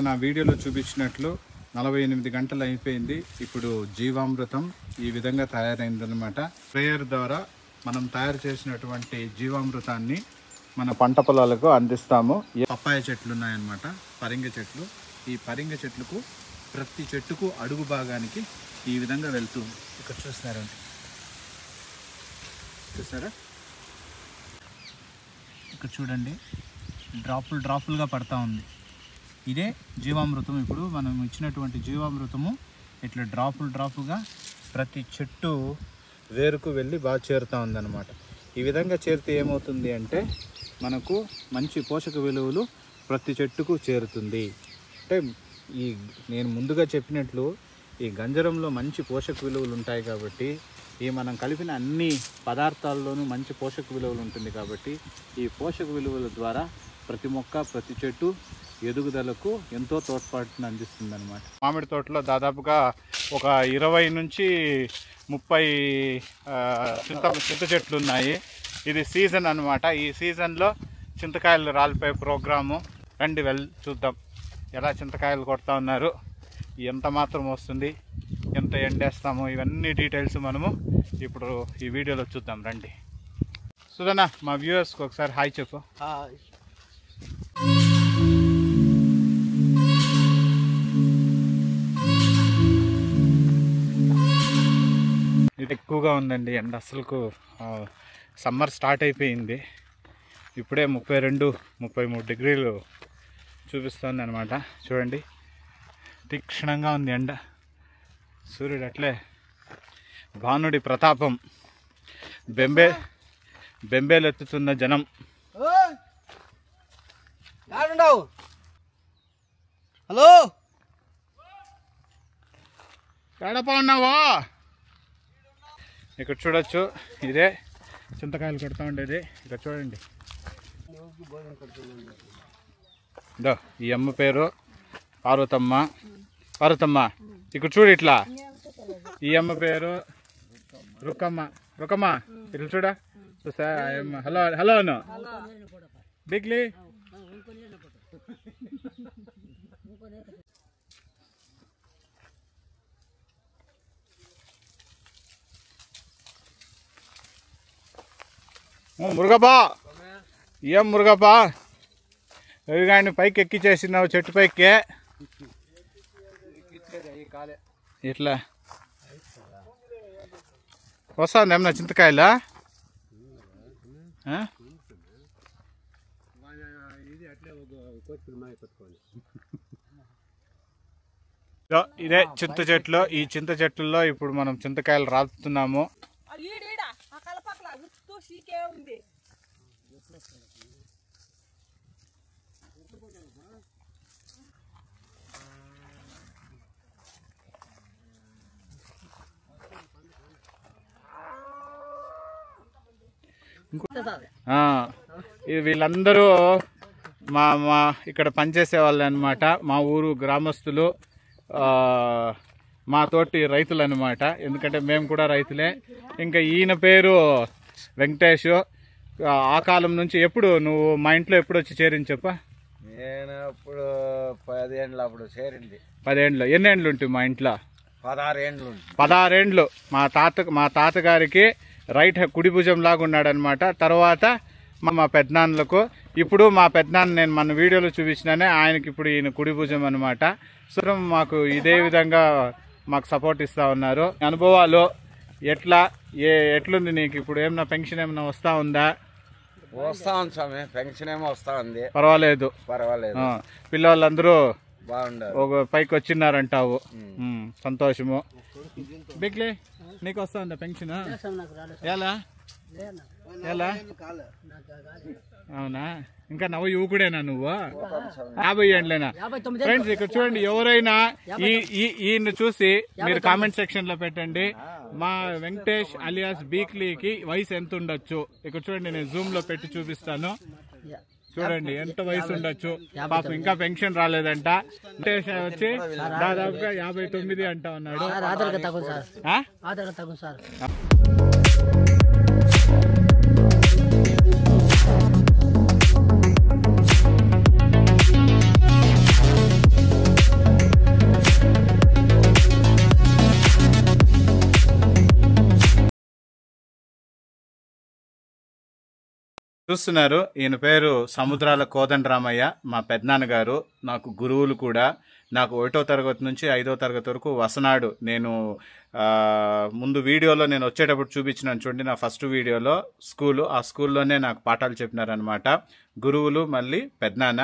నా వీడియోలో చూపించినట్లు 48 గంటలు అయిపోయింది. ఇప్పుడు జీవామృతం ఈ విధంగా తయారైందనమాట. స్ప్రేయర్ ద్వారా మనం తయారు చేసినటువంటి జీవామృతాన్ని మన పంట పొలాలకు అందిస్తాము. పప్పాయ చెట్లు ఉన్నాయన్నమాట, పరింగ చెట్లు. ఈ పరింగ చెట్లకు ప్రతి చెట్టుకు అడుగు భాగానికి ఈ విధంగా వెళ్తూ ఇక్కడ చూస్తారా ఇక్కడ చూడండి, డ్రాపులుగా పడతా ఉంది. ఇదే జీవామృతం. ఇప్పుడు మనం ఇచ్చినటువంటి జీవామృతము ఇట్లా డ్రాపులుగా ప్రతి చెట్టు వేరుకు వెళ్ళి బాగా చేరుతూ ఉందన్నమాట. ఈ విధంగా చేరితే ఏమవుతుంది అంటే మనకు మంచి పోషక విలువలు ప్రతి చెట్టుకు చేరుతుంది. అంటే నేను ముందుగా చెప్పినట్లు ఈ గంజరంలో మంచి పోషక విలువలు ఉంటాయి కాబట్టి, ఈ మనం కలిపిన అన్ని పదార్థాల్లోనూ మంచి పోషక విలువలు ఉంటుంది కాబట్టి ఈ పోషక విలువల ద్వారా ప్రతి మొక్క ప్రతి చెట్టు ఎదుగుదలకు ఎంతో తోడ్పాటును అందిస్తుంది అనమాట. మామిడి తోటలో దాదాపుగా ఒక 20 నుంచి 30 చింత చెట్లు ఉన్నాయి. ఇది సీజన్ అనమాట. ఈ సీజన్లో చింతకాయలు రాలిపోయే ప్రోగ్రాము. రండి చూద్దాం ఎలా చింతకాయలు కొడతా ఉన్నారు, ఎంత మాత్రం వస్తుంది, ఎంత ఎండేస్తాము, ఇవన్నీ డీటెయిల్స్ మనము ఇప్పుడు ఈ వీడియోలో చూద్దాం. రండి. సుధనా, మా వ్యూవర్స్కి ఒకసారి హాయ్ చెప్పు. ఇది ఎక్కువగా ఉందండి ఎండ. అసలుకు సమ్మర్ స్టార్ట్ అయిపోయింది. ఇప్పుడే 32-33 డిగ్రీలు చూపిస్తుంది అనమాట. చూడండి, తీక్షణంగా ఉంది ఎండ. సూర్యుడు అట్లే భానుడి ప్రతాపం, బెంబేలెత్తుతున్న జనం. హలో, ఎడపా ఉన్నావో? ఇక్కడ చూడొచ్చు, ఇదే చింతకాయలు కొడతా ఉండేది. ఇక్కడ చూడండి, ఈ అమ్మ పేరు పార్వతమ్మ. ఇక్కడ చూడు, ఇట్లా ఈ అమ్మ పేరు రుక్కమ్మ. ఇట్లా చూడా. హలో అను బిగ్లీ. మురుగప్పా, ఏం మురుగప్పా, అవి కానీ పైకి ఎక్కిచ్చేసినావు చెట్టు పైకి. ఇట్లా వస్తుంది ఏమన్నా చింతకాయలా? ఇదే చింత చెట్లు. ఈ చింత చెట్లలో ఇప్పుడు మనం చింతకాయలు రాలుతున్నాము. వీళ్ళందరూ మా ఇక్కడ పనిచేసే వాళ్ళు అనమాట. మా ఊరు గ్రామస్తులు, మా తోటి రైతులు అనమాట. ఎందుకంటే మేము కూడా రైతులే. ఇంకా ఈయన పేరు వెంకటేష్. ఆ కాలం నుంచి ఎప్పుడు నువ్వు మా ఇంట్లో ఎప్పుడు వచ్చి చేరింది చెప్పా? నేను అప్పుడు 10 ఏండ్లు అప్పుడు చేరింది. 10 ఏండ్లు. ఎన్ని ఏండ్లు ఉంటుంది మా ఇంట్లో? 16 ఏండ్లు. 16 ఏండ్లు. మా తాతగారికి రైట్ కుడి భుజం లాగా ఉన్నాడనమాట. తర్వాత మా పెద్దనాన్నలకు. ఇప్పుడు మా పెద్దనాన్న నేను మన వీడియోలో చూపించినానే, ఆయనకి ఇప్పుడు ఈయన కుడి భుజం అనమాట. సో మాకు ఇదే విధంగా మాకు సపోర్ట్ ఇస్తూ ఉన్నారు. అనుభవాలు ఎట్లుంది నీకు ఇప్పుడు? ఏమన్నా పెన్షన్ ఏమన్నా వస్తూ ఉందా? వస్తా ఉంది స్వామి, పెన్షన్ ఏమో వస్తా ఉంది. పర్వాలేదు. పిల్లవాళ్ళందరూ బాగుండారు, ఒక పైకి వచ్చినారంటావు. సంతోషము. బిగ్లీ, నీకు వస్తా ఉందా పెన్షన్? ఎలా? అవునా? ఇంకా నవ్వు యువకుడేనా నువ్వు? 50 ఏండ్లేనా? ఫ్రెండ్స్, ఇక్కడ చూడండి, ఎవరైనా ఈయన చూసి మీరు కామెంట్ సెక్షన్ లో పెట్టండి, మా వెంకటేష్ అలియాస్ బీక్లీకి వయసు ఎంత ఉండొచ్చు. ఇక్కడ చూడండి, నేను జూమ్ లో పెట్టి చూపిస్తాను. చూడండి ఎంత వయసు ఉండొచ్చు. పాపం ఇంకా పెన్షన్ రాలేదంట. వెంకటేష్ వచ్చి దాదాపుగా 59 అంటా ఉన్నాడు. చూస్తున్నారు, ఈయన పేరు సముద్రాల కోదండరామయ్య, మా పెద్దనాన్నగారు. నాకు గురువులు కూడా. నాకు 1వ తరగతి నుంచి 5వ తరగతి వరకు వసనాడు. నేను ముందు వీడియోలో నేను వచ్చేటప్పుడు చూపించినాను చూడండి, నా ఫస్ట్ వీడియోలో స్కూలు. ఆ స్కూల్లోనే నాకు పాఠాలు చెప్పినారనమాట గురువులు, మళ్ళీ పెద్దనాన్న.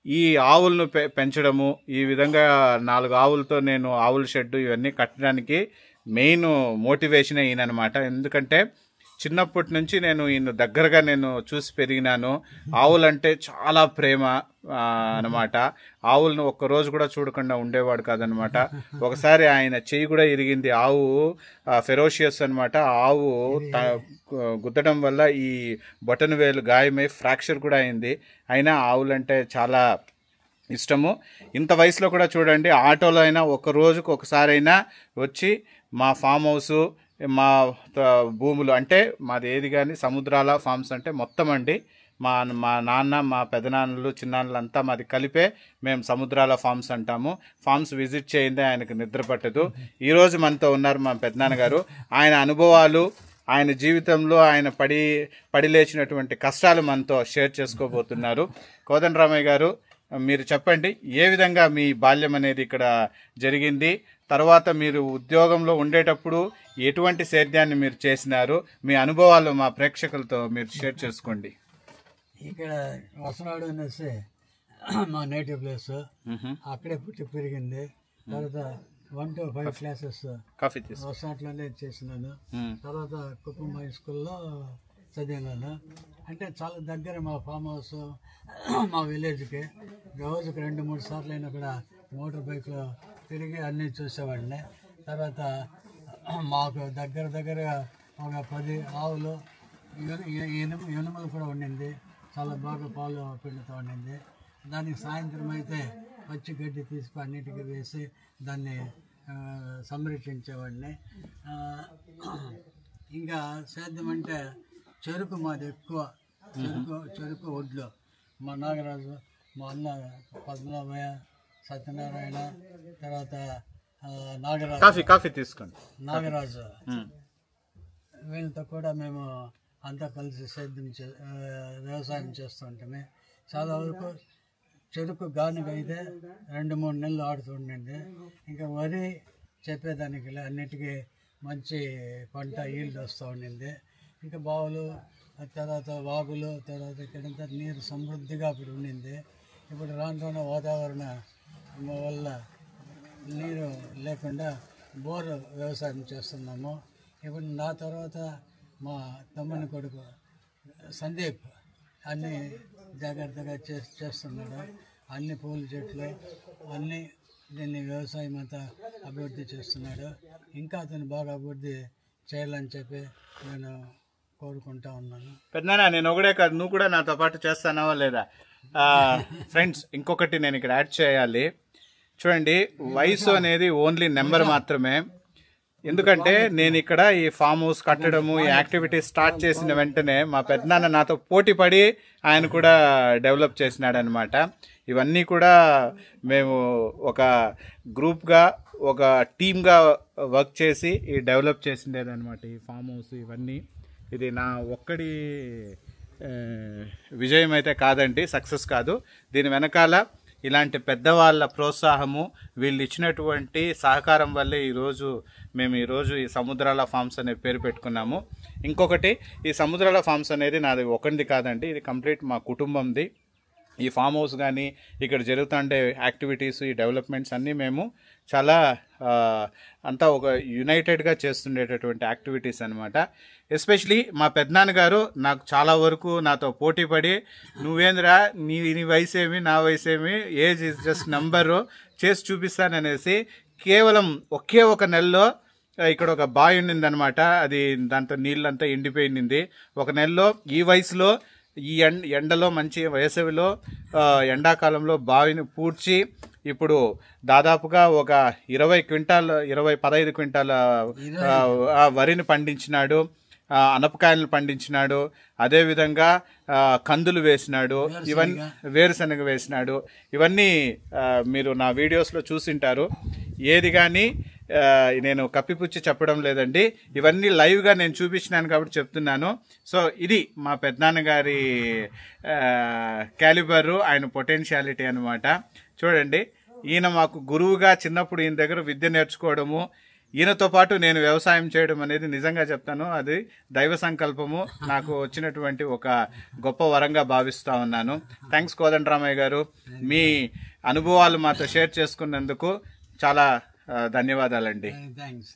ఈ ఆవులను పెంచడము, ఈ విధంగా 4 ఆవులతో నేను ఆవుల షెడ్ ఇవన్నీ కట్టడానికి మెయిన్ మోటివేషనే ఈయననమాట. ఎందుకంటే చిన్నప్పటి నుంచి నేను ఈయన దగ్గరగా నేను చూసి పెరిగినాను. ఆవులంటే చాలా ప్రేమ అనమాట. ఆవులను ఒక్కరోజు కూడా చూడకుండా ఉండేవాడు కాదనమాట. ఒకసారి ఆయన చెయ్యి కూడా ఇరిగింది. ఆవు ఫెరోషియస్ అనమాట. ఆవు గుద్దడం వల్ల ఈ బొటన వేలు గాయమై ఫ్రాక్చర్ కూడా అయింది. అయినా ఆవులంటే చాలా ఇష్టము. ఇంత వయసులో కూడా చూడండి, ఆటోలో అయినా ఒక రోజుకు ఒకసారి అయినా వచ్చి మా ఫామ్ హౌసు, మా భూములు అంటే మాది ఏది కానీ సముద్రాల ఫార్మ్స్ అంటే మొత్తం అండి. మా నాన్న, మా పెదనాన్నలు, చిన్నాన్నలు అంతా మాది కలిపే మేము సముద్రాల ఫార్మ్స్ అంటాము. ఫార్మ్స్ విజిట్ చేయిందే ఆయనకు నిద్ర పట్టదు. ఈరోజు మనతో ఉన్నారు మా పెద్దనాన్నగారు. ఆయన అనుభవాలు, ఆయన జీవితంలో ఆయన పడి లేచినటువంటి కష్టాలు మనతో షేర్ చేసుకోబోతున్నారు. కోదండరామయ్య గారు, మీరు చెప్పండి, ఏ విధంగా మీ బాల్యం అనేది ఇక్కడ జరిగింది? తర్వాత మీరు ఉద్యోగంలో ఉండేటప్పుడు ఎటువంటి సేద్యాన్ని మీరు చేసినారు? మీ అనుభవాలు మా ప్రేక్షకులతో మీరు షేర్ చేసుకోండి. ఇక్కడ వసనాడు అనేసి మా నేటివ్ ప్లేస్, అక్కడే పుట్టి పెరిగింది. తర్వాత 1 to 5 క్లాసెస్ వసనాట్లోనే చేసినాను. తర్వాత కుటుంబ హై స్కూల్లో చదివినాను. అంటే చాలా దగ్గర మా ఫామ్ హౌస్ మా విలేజ్కి. రోజుకి 2-3 సార్లు అయినా కూడా మోటార్ బైక్లో తిరిగి అన్నీ చూసేవాడిని. తర్వాత మాకు దగ్గరగా ఒక 10 ఆవులు, ఎనుమలు కూడా ఉండింది. చాలా బాగా పాలు పిండుతూ ఉండింది. దానికి సాయంత్రం అయితే పచ్చి గడ్డి తీసుకు అన్నిటికీ వేసి దాన్ని సంరక్షించేవాడిని. ఇంకా సేద్యం అంటే చెరుకు మాది ఎక్కువ. చెరుకు ఒడ్లు మా నాగరాజు, మా అన్న పద్మనాభయ్య, సత్యనారాయణ, తర్వాత కాఫీ తీసుకోండి నాగరాజు, వీళ్ళతో కూడా మేము అంతా కలిసి సేద్యం వ్యవసాయం చేస్తూ ఉంటామే. చాలా వరకు చెరుకు గానుగ అయితే 2-3 నెలలు ఆడుతూ ఉండండి. ఇంకా వరి చెప్పేదానికి అన్నిటికీ మంచి పంట ఈల్డ్ వస్తూ ఉండింది. ఇంకా బావులు, తర్వాత వాగులు, తర్వాత ఇక్కడంతా నీరు సమృద్ధిగా అప్పుడు ఉండింది. ఇప్పుడు రాను వాతావరణం వల్ల నీరు లేకుండా బోరు వ్యవసాయం చేస్తున్నాము. ఇప్పుడు నా తర్వాత మా తమ్ముని కొడుకు సందీప్ అన్నీ జాగ్రత్తగా చేస్తున్నాడు. అన్ని పూల చెట్లు అన్నీ దీన్ని వ్యవసాయం అంతా అభివృద్ధి చేస్తున్నాడు. ఇంకా అతను బాగా అభివృద్ధి చేయాలని చెప్పి నేను కోరుకుంటా ఉన్నాను. పెద్దనా, నేను ఒకడే కాదు, నువ్వు కూడా నాతో పాటు చేస్తానావా లేదా? ఫ్రెండ్స్, ఇంకొకటి నేను ఇక్కడ యాడ్ చేయాలి. చూడండి, వయసు అనేది ఓన్లీ నెంబర్ మాత్రమే. ఎందుకంటే నేను ఇక్కడ ఈ ఫామ్ హౌస్ కట్టడము, ఈ యాక్టివిటీస్ స్టార్ట్ చేసిన వెంటనే మా పెద్దనాన్న నాతో పోటీ పడి ఆయన కూడా డెవలప్ చేసినాడు అనమాట. ఇవన్నీ కూడా మేము ఒక గ్రూప్గా, ఒక టీమ్గా వర్క్ చేసి ఈ డెవలప్ చేసిండేదన్నమాట ఈ ఫామ్ హౌస్. ఇవన్నీ ఇది నా ఒక్కడి విజయం అయితే కాదండి, సక్సెస్ కాదు. దీని వెనకాల ఇలాంటి పెద్దవాళ్ళ ప్రోత్సాహము, వీళ్ళు ఇచ్చినటువంటి సహకారం వల్లే మేము ఈరోజు ఈ సముద్రాల ఫార్మ్స్ అనే పేరు పెట్టుకున్నాము. ఇంకొకటి, ఈ సముద్రాల ఫార్మ్స్ అనేది నాది ఒకటిది కాదండి, ఇది కంప్లీట్ మా కుటుంబంది. ఈ ఫామ్ హౌస్ కానీ ఇక్కడ జరుగుతుండే యాక్టివిటీస్, ఈ డెవలప్మెంట్స్ అన్నీ మేము చాలా అంతా ఒక యునైటెడ్గా చేస్తుండేటటువంటి యాక్టివిటీస్ అనమాట. ఎస్పెషలీ మా పెద్దనాన్నగారు నాకు చాలా వరకు నాతో పోటీ పడి, నువ్వేంద్రా నీ వయసేమి నా వయసేమి, ఏజ్ ఇస్ జస్ట్ నెంబరు, చేసి చూపిస్తాననేసి కేవలం ఒకే ఒక నెలలో ఇక్కడ ఒక బావి ఉండిందనమాట. అది దాంతో నీళ్ళంతా ఎండిపోయింది. ఒక నెలలో ఈ వయసులో ఈ ఎండలో మంచి వేసవిలో ఎండాకాలంలో బావిని పూడ్చి ఇప్పుడు దాదాపుగా ఒక 15 క్వింటాల వరిని పండించినాడు, అనపకాయలను పండించినాడు, అదేవిధంగా కందులు వేసినాడు, ఇవన్నీ వేరుశనగ వేసినాడు. ఇవన్నీ మీరు నా వీడియోస్లో చూసింటారు. ఏది కానీ నేను కప్పిపుచ్చి చెప్పడం లేదండి, ఇవన్నీ లైవ్గా నేను చూపించినాను కాబట్టి చెప్తున్నాను. సో ఇది మా పెద్దనాన్నగారి క్యాలిబరు, ఆయన పొటెన్షియాలిటీ అనమాట. చూడండి, ఈయన మాకు గురువుగా చిన్నప్పుడు ఈయన దగ్గర విద్య నేర్చుకోవడము, ఈయనతో పాటు నేను వ్యవసాయం చేయడం అనేది నిజంగా చెప్తాను, అది దైవ సంకల్పము, నాకు వచ్చినటువంటి ఒక గొప్ప వరంగా భావిస్తూ ఉన్నాను. థ్యాంక్స్ కోదండరామయ్య గారు, మీ అనుభవాలు మాతో షేర్ చేసుకున్నందుకు చాలా ధన్యవాదాలండి. థ్యాంక్స్.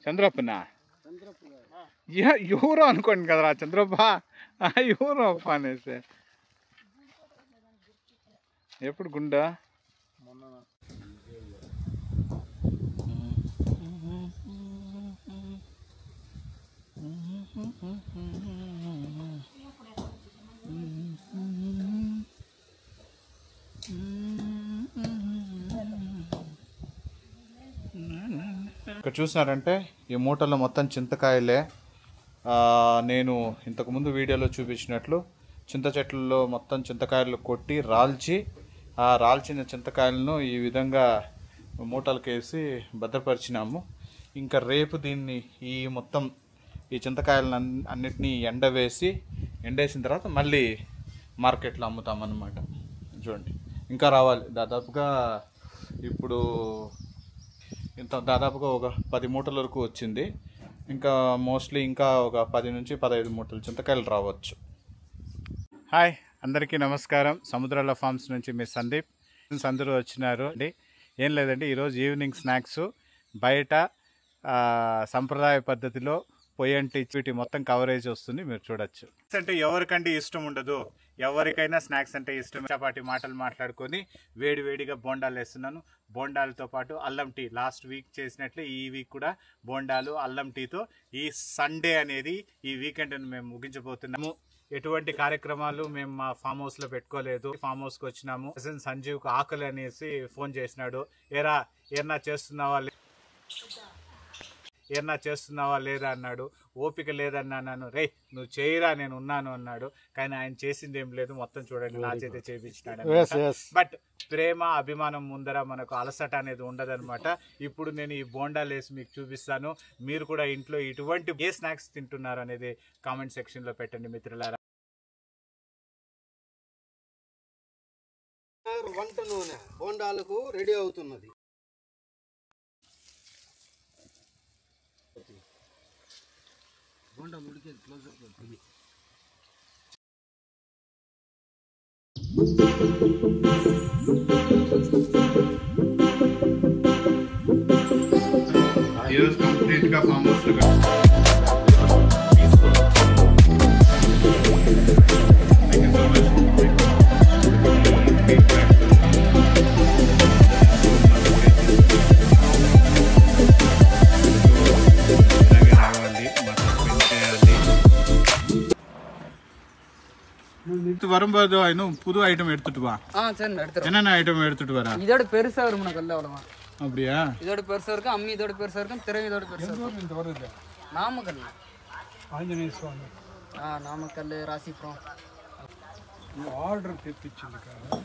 చంద్రప్పనా ఎవరో అనుకోండి కదరా చంద్రప్ప, ఎవరో అప్ప అనేసి. ఎప్పుడు గుండా ఇక్కడ చూసినారంటే ఈ మూటల్లో మొత్తం చింతకాయలే. నేను ఇంతకుముందు వీడియోలో చూపించినట్లు చింత చెట్లలో మొత్తం చింతకాయలు కొట్టి రాల్చి, ఆ రాల్చిన చింతకాయలను ఈ విధంగా మూటలకు వేసి భద్రపరిచినాము. ఇంకా రేపు దీన్ని ఈ మొత్తం ఈ చింతకాయలను అన్నిటినీ ఎండేసిన తర్వాత మళ్ళీ మార్కెట్లో అమ్ముతామన్నమాట. చూడండి, ఇంకా రావాలి దాదాపుగా. ఇప్పుడు దాదాపుగా ఒక 10 మూటల వరకు వచ్చింది. ఇంకా మోస్ట్లీ ఇంకా ఒక 10 నుంచి 15 మూటలు చింతకాయలు రావచ్చు. హాయ్, అందరికీ నమస్కారం. సముద్రాల ఫార్మ్స్ నుంచి మీ సందీప్. అందరూ వచ్చినారు అండి. ఏం లేదండి, ఈరోజు ఈవినింగ్ స్నాక్స్ బయట సంప్రదాయ పద్ధతిలో పొయ్యంటి వీటి మొత్తం కవరేజ్ వస్తుంది, మీరు చూడొచ్చు. అంటే ఎవరికంటే ఇష్టం ఉండదు, ఎవరికైనా స్నాక్స్ అంటే ఇష్టం. చపాటి మాటలు మాట్లాడుకొని వేడివేడిగా బోండాలు వేస్తున్నాను. బోండాలతో పాటు అల్లం టీ, లాస్ట్ వీక్ చేసినట్లే ఈ వీక్ కూడా బోండాలు అల్లం టీతో ఈ సండే అనేది ఈ వీకెండ్ మేము ముగించబోతున్నాము. ఎటువంటి కార్యక్రమాలు మేము మా ఫామ్ హౌస్ లో పెట్టుకోలేదు. ఫామ్ హౌస్ కి వచ్చినాము. సంజీవ్కు ఆకలి అనేసి ఫోన్ చేసినాడు. ఏమన్నా చేస్తున్నావా లేదా అన్నాడు. ఓపిక లేదన్నాను. రే నువ్వు చేయరా, నేను ఉన్నాను అన్నాడు. కానీ ఆయన చేసింది ఏం లేదు, మొత్తం చూడండి నా చేతే చేయించినాడు. బట్ ప్రేమ అభిమానం ముందర మనకు అలసట అనేది ఉండదన్నమాట. ఇప్పుడు నేను ఈ బోండాలు వేసి మీకు చూపిస్తాను. మీరు కూడా ఇంట్లో ఇటువంటి ఏ స్నాక్స్ తింటున్నారు అనేది కామెంట్ సెక్షన్ లో పెట్టండి మిత్రులారా. వంట నూనె బోండాలకు రెడీ అవుతున్నది. బోండాలు ఉడికేది క్లోజ్ అవుతుంది. ఈరోజు కంప్లీట్ గా ఫామ్ హౌస్ లో வரும்போது இன்னும் புது ஐட்டம் எடுத்துட்டு வா. சரி எடுத்துறோம். என்னென்ன ஐட்டம் எடுத்துட்டு வரா? இதோட பெருசா வரும் உனக்கு அல்ல அவ்வளவா. அப்படியா? இதோட பெருசா இருக்கும், அம்மி இதோட பெருசா இருக்கும், திரை இதோட பெருசா இருக்கும். இந்த வருது நாமக்கல் ఆంజనేయ స్వామి நாமக்கல் ராசிபுரம் ఆర్డర్ తెప్పించింది కదా.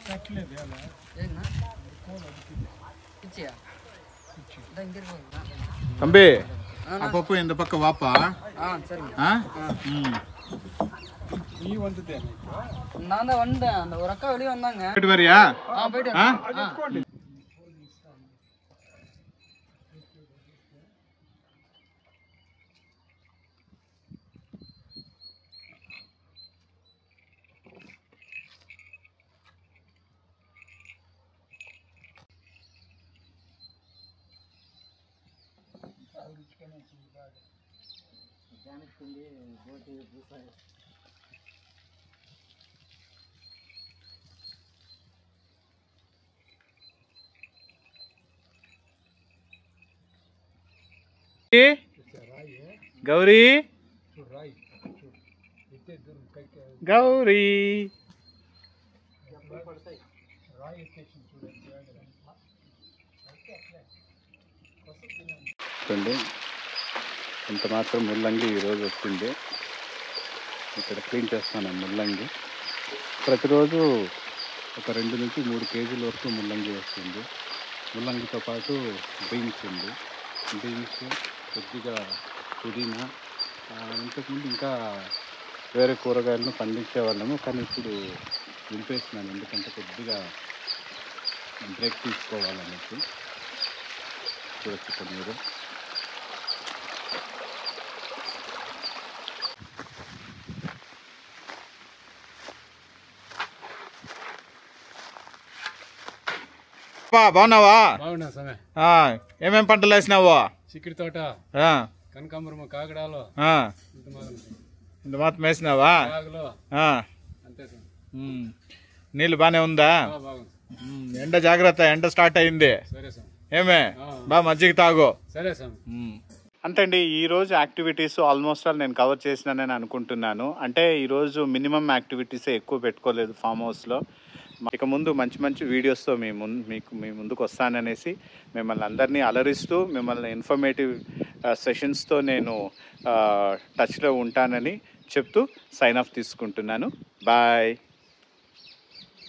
కట్టలేదు అలా ஏங்கண்ணா பிச்சியா இதான் இங்கே இருக்கு தம்பி, அப்பப்போ இந்த பக்கம் வாப்பா. சரிங்க. நீ வந்துட்டே நான் தான் வந்தேன். அந்த ஒரு அக்கா வெளியே வந்தாங்க. போயிட்டு வரியா? போயிட்டு గౌరీ గౌరీ. చూడండి ఇంత మాత్రం ముల్లంగి ఈరోజు వచ్చింది. ఇక్కడ క్లీన్ చేస్తాను ముల్లంగి. ప్రతిరోజు ఒక 2 నుంచి 3 కేజీల వరకు ముల్లంగి వస్తుంది. ముల్లంగితో పాటు బీన్స్ ఉంది. బీన్స్ కొద్దిగా పుదీనా, ఇంతకుముందు ఇంకా వేరే కూరగాయలను పండించేవాళ్ళము, కానీ ఇప్పుడు నిలిపేస్తున్నాను ఎందుకంటే కొద్దిగా బ్రేక్ తీసుకోవాలన్నట్టు. చూడొచ్చు ఇక్కడ మీరు. బాగున్నావా? బాగున్నా సమయ. ఏమేం పంటలు వేసినావు? చిక్కుడు తోట, కనకాంబరము, కాగడాలు, ఇంత మాత్రం వేసినావా? ఆగులు, అంతే సార్. నీళ్ళు బాగానే ఉందా? బాగుంది. ఎండ జాగ్రత్త, ఎండ స్టార్ట్ అయింది. సరే సార్. ఏమే బాగా మజ్జిగ తాగు. సరే సార్. అంతే అండి, ఈరోజు యాక్టివిటీస్ ఆల్మోస్ట్ ఆల్ నేను కవర్ చేసినానని అనుకుంటున్నాను. అంటే ఈరోజు మినిమం యాక్టివిటీసే ఎక్కువ పెట్టుకోలేదు ఫామ్ హౌస్లో. ఇక ముందు మంచి మంచి వీడియోస్తో మీ ముందుకు వస్తాననేసి మిమ్మల్ని అందరినీ అలరిస్తూ మిమ్మల్ని ఇన్ఫర్మేటివ్ సెషన్స్తో నేను టచ్లో ఉంటానని చెప్తూ సైన్ ఆఫ్ తీసుకుంటున్నాను. బాయ్.